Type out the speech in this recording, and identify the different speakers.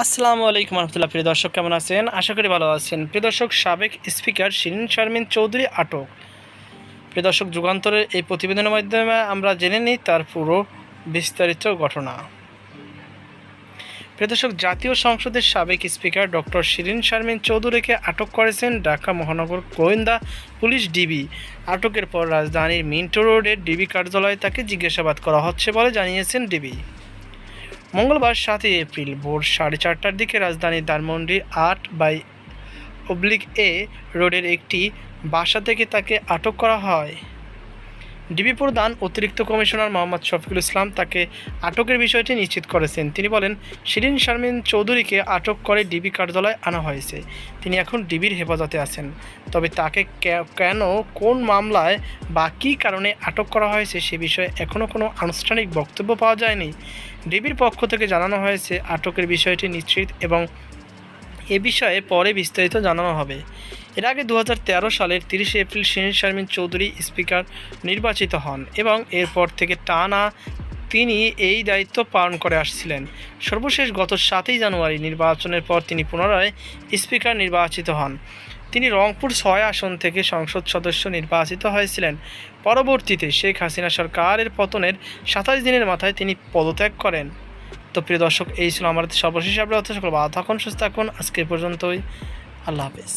Speaker 1: আসসালামু আলাইকুম রহমতুল্লাহ। প্রিয় দর্শক, কেমন আছেন? আশা করি ভালো আছেন। প্রিয় দর্শক, সাবেক স্পিকার শিরিন শারমিন চৌধুরী আটক। প্রিয় দর্শক, যুগান্তরের এই প্রতিবেদনের মাধ্যমে আমরা জেনে নিই তার পুরো বিস্তারিত ঘটনা। প্রিয় দর্শক, জাতীয় সংসদের সাবেক স্পিকার ডক্টর শিরিন শারমিন চৌধুরীকে আটক করেছেন ঢাকা মহানগর গোয়েন্দা পুলিশ ডিবি। আটকের পর রাজধানীর মিন্টো রোডের ডিবি কার্যালয়ে তাকে জিজ্ঞাসাবাদ করা হচ্ছে বলে জানিয়েছেন ডিবি। মঙ্গলবার 7 এপ্রিল ভোর 4:30টার দিকে রাজধানীর ধানমন্ডির 8/A রোডের একটি বাসা থেকে তাকে আটক করা হয়। ডিবি প্রধান অতিরিক্ত কমিশনার মোহাম্মদ শফিকুল ইসলাম তাকে আটকের বিষয়টি নিশ্চিত করেছেন। তিনি বলেন, শিরিন শারমিন চৌধুরীকে আটক করে ডিবি কার্যালয়ে আনা হয়েছে। তিনি এখন ডিবির হেফাজতে আছেন। তবে তাকে কেন, কোন মামলায় বা কী কারণে আটক করা হয়েছে সে বিষয়ে এখনও কোনো আনুষ্ঠানিক বক্তব্য পাওয়া যায়নি। ডিবির পক্ষ থেকে জানানো হয়েছে, আটকের বিষয়টি নিশ্চিত এবং এ বিষয়ে পরে বিস্তারিত জানানো হবে। এর আগে 2013 সালের 30 এপ্রিল শিরিন শারমিন চৌধুরী স্পিকার নির্বাচিত হন এবং এরপর থেকে টানা তিনি এই দায়িত্ব পালন করে আসছিলেন। সর্বশেষ গত 7 জানুয়ারি নির্বাচনের পর তিনি পুনরায় স্পিকার নির্বাচিত হন। তিনি রংপুর 6 আসন থেকে সংসদ সদস্য নির্বাচিত হয়েছিলেন। পরবর্তীতে শেখ হাসিনা সরকারের পতনের 27 দিনের মাথায় তিনি পদত্যাগ করেন। তো প্রিয় দর্শক, এই ছিল আমাদের সর্বশেষ আপডেট। সকল ভালো থাকুন, সুস্থ থাকুন। আজকে পর্যন্তই। আল্লাহ হাফেজ।